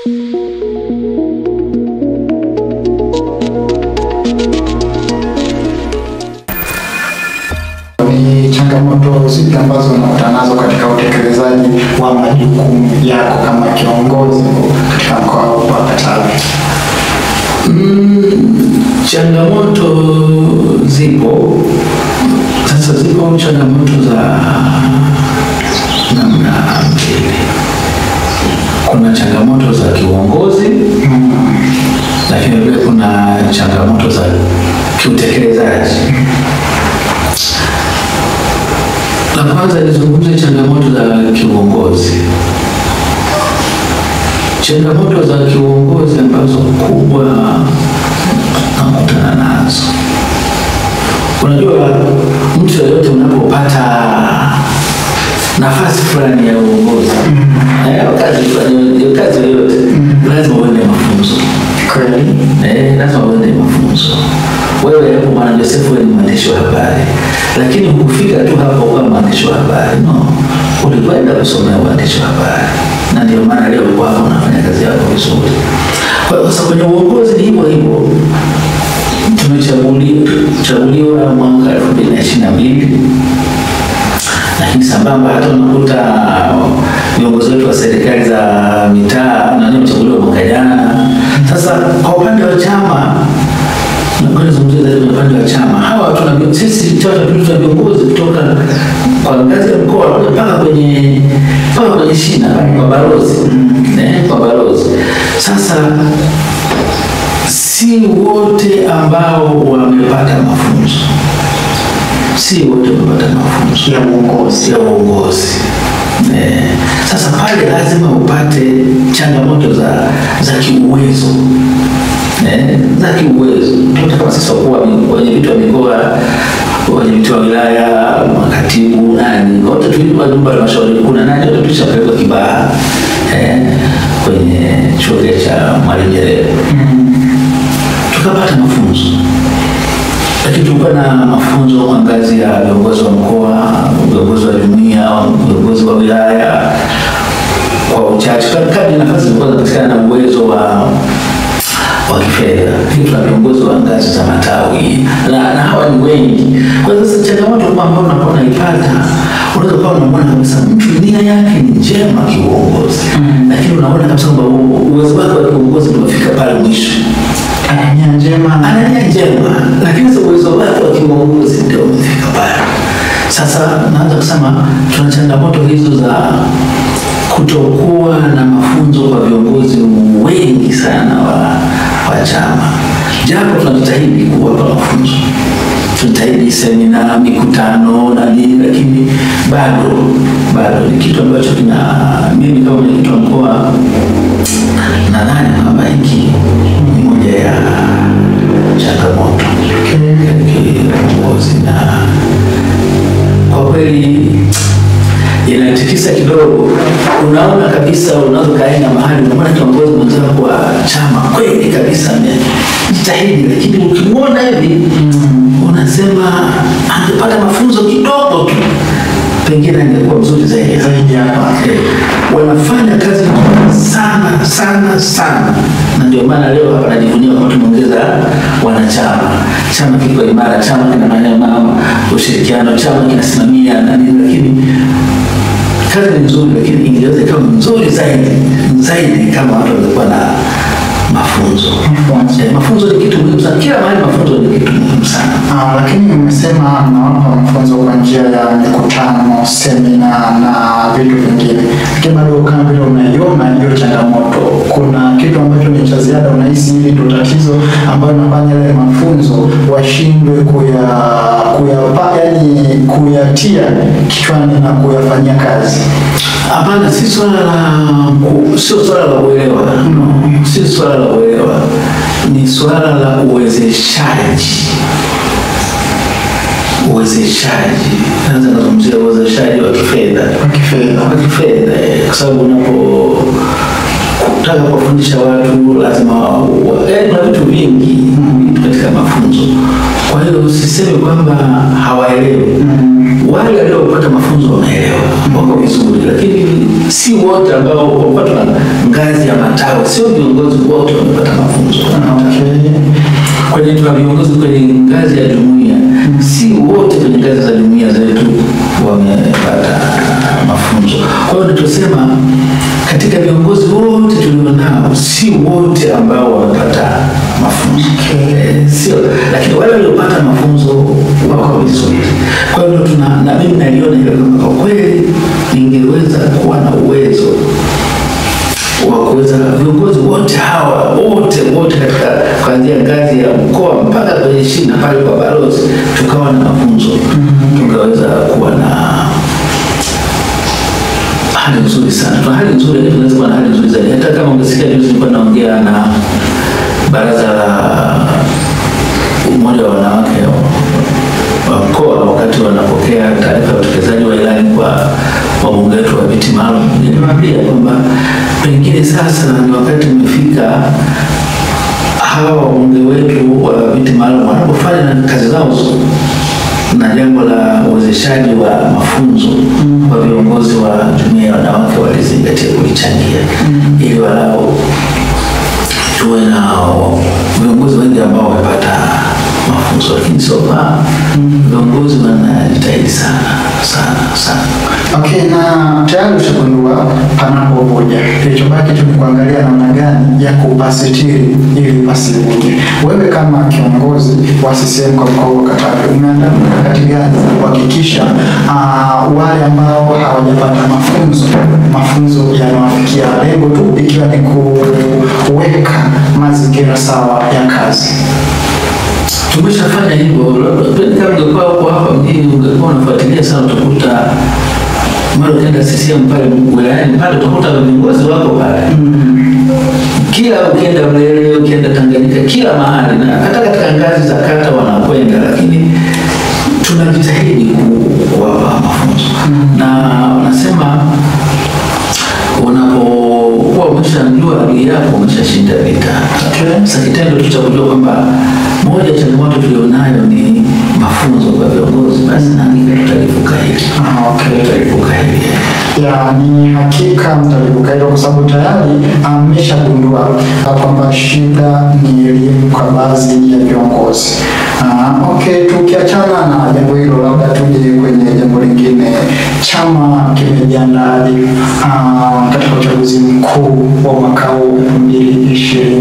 Ni changamoto zipi ambazo unakutana nazo katika utekelezaji wa majukumu yako kama kiongozi katika mkoa wa Katavi? Changamoto zipo. Sasa zipo changamoto za namna mbili. Kuna changamoto za kiuongozi, lakini pia kuna changamoto za kiutekelezaji. La kwanza nizungumze changamoto za kiuongozi. Changamoto za kiuongozi ambazo kubwa nakutana nazo. Unajua, mtu yoyote unapopata nafasi fulani ya uongozi, kazi yoyote, lazima uende mafunzo. Kweli? Lazima uende mafunzo. Wewe hapo Bwana Joseph ni mwandishi wa habari, lakini hukufika tu hapo kama mwandishi wa habari. No. Ulikwenda kusomea uandishi wa habari. Na ndio maana leo uko hapa unafanya kazi yako vizuri. Kwa sababu kwenye uongozi ni hivyo hivyo. Tumechaguliwa mwaka 2022. Lakini sambamba hata unakuta viongozi wetu wa serikali za mitaa na wamechaguliwa mwaka jana. Sasa kwa upande wa chama, na zungumzia zaidi kwa upande wa chama, hawa tuna sisi tuna viongozi kutoka kwa ngazi ya mkoa mpaka kwenye shina kwa balozi, kwa balozi. Sasa si wote ambao wamepata mafunzo. Si wote wamepata mafunzo ya uongozi. Sasa pale lazima upate changamoto za kiuwezo. Za kiuwezo. Tunataka sasa kuwa kwenye vitu vya mikoa, kwenye vitu vya wilaya, makatibu, nani. Wote tulikuwa nyumba ya mashauri kuna nani wote tulishapelekwa Kibaha kwenye chuo cha Mwalimu Nyerere. Tukapata mafunzo. Lakini tulikuwa na mafunzo kwa ngazi ya viongozi wa mkoa, viongozi wa jumuiya, viongozi wa wilaya, kwa uchache. Kadri nafasi zilikuwa zinapatikana na uwezo wa kifedha. Tuna viongozi wa ngazi za matawi na hawa ni wengi. Kwa hiyo sasa changamoto ambayo unapoona ipata, unaweza kuwa unaona kabisa mtu nia yake ni njema kiuongozi. Lakini unaona kabisa kwamba uwezo wake wa kiuongozi umefika pale mwisho. Ana nia njema, lakini uwezo wake wa kiuongozi ndio umefika pale. Sasa naanza kusema tuna changamoto hizo za kutokuwa na mafunzo kwa viongozi wengi sana wa chama. Japo tunajitahidi kuwapa mafunzo. Tunajitahidi semina, mikutano na nini, lakini bado ni kitu ambacho mimi kama mwenyekiti wa mkoa nadhani kwamba hiki ni moja ya changamoto ya kiongozi, na kwa kweli inatikisa kidogo. Unaona kabisa, unaweza kaenda mahali unaona kiongozi mwenzako wa chama kweli kabisa amejitahidi, lakini ukimwona hivi unasema angepata mafunzo kidogo tu pengine angekuwa mzuri zaidi hapa. Wanafanya kazi sana, na ndio maana leo hapa najivunia kwa tumeongeza wanachama. Chama kiko imara, chama kina maneno ushirikiano, chama kinasimamia na nini, lakini kazi ni nzuri, lakini ingeweza kama nzuri zaidi kama watu wangekuwa na mafunzo. Mafunzo ni kitu muhimu sana. Kila mahali mafunzo ni kitu muhimu sana. Lakini umesema mnawapa mafunzo kwa njia ya mikutano, semina na vitu vingine. Lakini bado kama vile unaiona hiyo changamoto, kuna kitu ambacho ni cha ziada unahisi hili ndio tatizo ambayo nafanya ile mafunzo washindwe kuyatia kichwani na kuyafanyia kazi? Hapana, sio swala la uelewa. Sio swala la uelewa. Ni swala la uwezeshaji. Kwanza nazungumzia uwezeshaji wa kifedha. Kwa sababu unapotaka kufundisha watu lazima kuna vitu vingi katika mafunzo. Kwa hiyo usiseme kwamba hawaelewi. wale waliopata mafunzo wanaelewa wako vizuri, lakini si wote ambao wapata ngazi ya matawi, sio viongozi wote wamepata mafunzo. Kwenye tuna viongozi kwenye ngazi ya jumuiya, si wote kwenye ngazi za jumuiya zetu wamepata mafunzo. Kwa hiyo tunasema katika viongozi wote tulionao, si wote ambao wamepata mafunzo. Sio, lakini wale waliopata mafunzo wako vizuri. Kwa hiyo na mimi naliona hilo kama kwa kweli ningeweza kuwa na uwezo wa kuweza viongozi wote hawa wote katika kuanzia ngazi ya mkoa mpaka kwenye shina pale kwa balozi, tukawa na mafunzo, tungeweza kuwa na hali nzuri sana. Tuna hali nzuri, tunaweza kuwa na hali nzuri zaidi. Hata kama ungesikia juzi nilikuwa naongea na baraza la umoja wa wanawake wa mkoa wakati wanapokea taarifa ya utekelezaji wa ilani kwa wabunge wetu wa viti maalum, nilimwambia kwamba pengine sasa ni wakati umefika hawa wabunge wetu wa viti maalum wanapofanya kazi zao na jambo la uwezeshaji wa mafunzo kwa viongozi wa jumuiya ya wanawake walizingatia kulichangia, ili walau tuwe na viongozi wengi ambao wamepata mafunzo. Lakini sofa viongozi wanajitahidi sana. Okay, na tayari ushagundua panapovuja, kilichobaki tu ni kuangalia namna gani ya kupasitiri ili pasivuje. Wewe kama kiongozi wa CCM kwa mkoa wa Katavi, umeandaa mikakati gani kuhakikisha wale ambao hawajapata mafunzo yanawafikia lengo tu, ikiwa ni kuweka mazingira sawa ya kazi? Tumeshafanya hivyo. Kama ungekuwa huko hapa mjini ungekuwa unafuatilia sana, utakuta mara ukienda CCM pale wilayani pale utakuta viongozi wako pale. Kila ukienda Mlele, ukienda Tanganyika, kila mahali, na hata katika ngazi za kata wanakwenda, lakini tunajitahidi kuwapa mafunzo. Na wanasema unapokuwa umeshajua adui yako umeshashinda vita. Sasa kitendo cha kujua kwamba moja changamoto tulionayo ni mafunzo kwa viongozi, basi na hakika tutalivuka hili. Tutalivuka hili. Ni hakika mtalivuka hilo, kwa sababu tayari ameshagundua kwamba shida ni elimu kwa baadhi ya viongozi. Tukiachana na jambo hilo, labda tuje kwenye jambo lingine. Chama kimejiandaje katika uchaguzi mkuu wa mwaka huu 2025?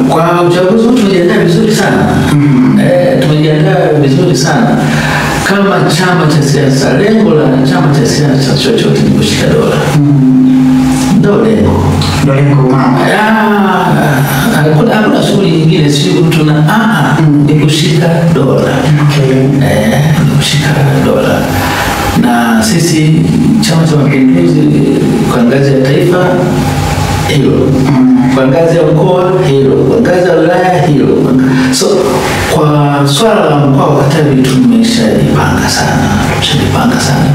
Kwa uchaguzi tumejiandaa vizuri sana. Tumejiandaa vizuri sana. Kama chama cha siasa, lengo la chama cha siasa chochote ni kushika dola. Ndio lengo mama. Hakuna shughuli nyingine, sio ni kushika dola. Ni kushika dola. Na sisi Chama cha Mapinduzi kwa ngazi ya taifa hilo, kwa ngazi ya mkoa hilo, kwa ngazi ya wilaya hilo. So kwa swala la mkoa wa Katavi tumeshajipanga sana.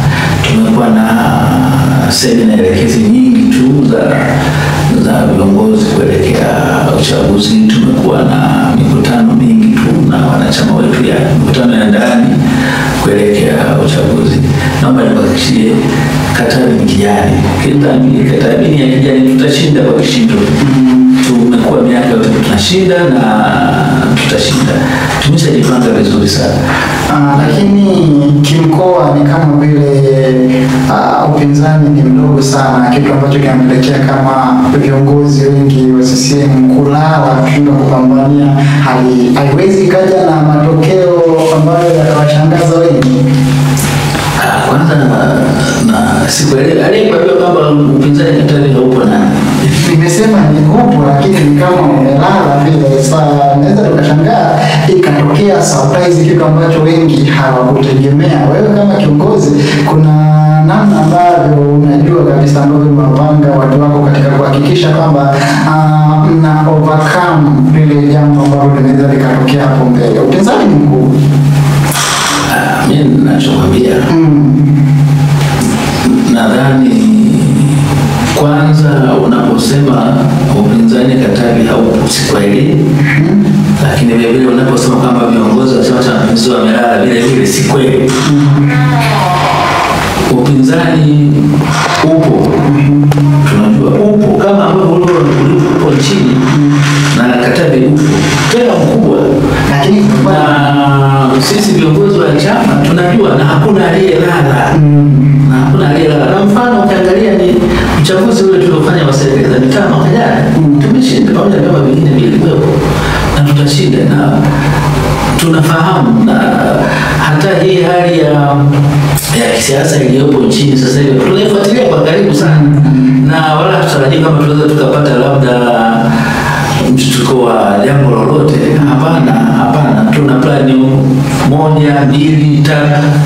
Tumekuwa na semina elekezi nyingi tu za viongozi kuelekea uchaguzi. Tumekuwa na mikutano mingi tu na wanachama wetu, ya mikutano ya ndani kuelekea uchaguzi. Naomba nikuhakikishie Katavi ni kijani. Katavi ni ya kijani, tutashinda kwa kishindo. Tumekuwa miaka yote tunashinda na tutashinda. Tumeshajipanga vizuri sana. Lakini kimkoa ni kama vile upinzani ni mdogo sana, kitu ambacho kinapelekea kama viongozi wengi wa CCM kulala kushindwa kupambania hali. Haiwezi kaja na matokeo ambayo yatawashangaza wengi. Kwanza na sikuelewa aliyekuambia kwamba upinzani Katavi haupo nani? Nimesema ni upo, lakini ni kama umelala vile. Sasa naweza tukashangaa ikatokea surprise, kitu ambacho wengi hawakutegemea. Wewe kama kiongozi, kuna namna ambavyo unajua kabisa ambavyo unapanga watu wako katika kuhakikisha kwamba mna overcome lile jambo ambalo linaweza likatokea hapo mbele? Upinzani ni mkubwa. Mimi ninachokwambia, nadhani kwanza unaposema upinzani Katavi haupo, si kweli. Lakini vile vile unaposema kwamba viongozi wa Chama cha Mapinduzi wamelala, vile vile si kweli. Upinzani upo, tunajua upo kama ambavyo ulipo nchini na Katavi upo tena mkubwa, lakini na sisi viongozi wa chama tunajua na hakuna aliyelala. Na hakuna aliyelala. Na mfano ukiangalia ni uchaguzi ule tuliofanya wa serikali za mitaa mwaka jana, tumeshinda pamoja na vyama vingine vilikuwepo na tutashinda, na tunafahamu. Na hata hii hali ya kisiasa iliyopo nchini sasa hivi tunaifuatilia kwa karibu sana, na wala tutarajia kama tunaweza tukapata labda mshtuko wa jambo lolote. Hapana, tuna plani 1, 2, 3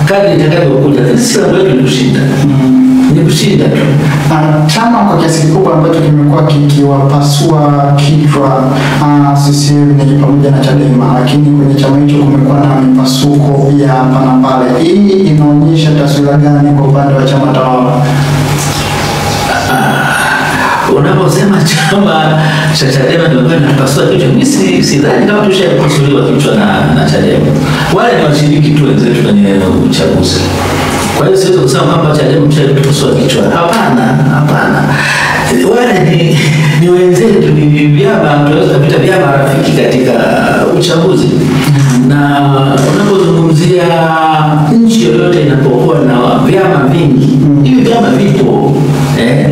kadri itakavyokuja. Sisi wetu ni kushinda. Ni kushinda tu. Chama kwa kiasi kikubwa ambacho kimekuwa kikiwapasua kichwa CCM ni pamoja na Chadema, lakini kwenye chama hicho kumekuwa na mipasuko ya hapa na pale. Hii inaonyesha taswira gani kwa upande wa chama tawala? Unaposema chama cha Chadema ndio kinapasua kichwa, mimi sidhani kama tushapasuliwa kichwa na Chadema. Wale ni washiriki tu wenzetu kwenye uchaguzi. Kwa hiyo siwezi kusema kwamba Chadema tushapasua kichwa. Hapana. Wale ni wenzetu, ni vyama, tunaweza kupita vyama rafiki katika uchaguzi. Na unapozungumzia nchi yoyote inapokuwa na vyama vingi, hivi vyama vipo,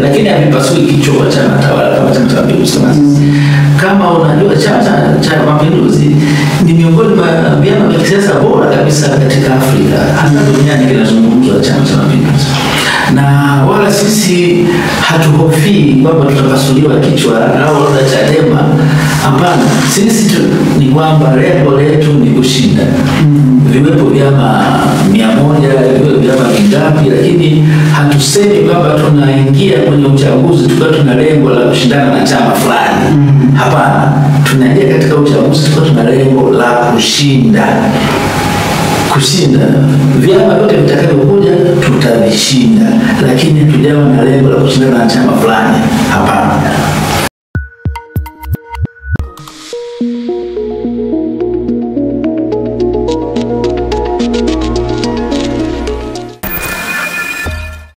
lakini havipasui kichwa kwa chama tawala kama Chama cha Mapinduzi. Kama unajua Chama cha Mapinduzi ni miongoni mwa vyama vya kisiasa bora kabisa katika Afrika, hata duniani kinazungumzwa Chama cha Mapinduzi. Na wala sisi hatuhofii kwamba tutapasuliwa kichwa au la Chadema. Hapana, sisi ni kwamba lengo letu ni kushinda. Viwepo vyama 100, viwepo vyama vingapi, lakini hatusemi kwamba tunaingia kwenye uchaguzi tukiwa tuna lengo la kushindana na chama fulani. Hapana, tunaingia katika uchaguzi tukiwa tuna lengo la kushinda. Vyama vyote vitakavyokuja tutavishinda, lakini hatujawa na lengo la kushindana na chama fulani.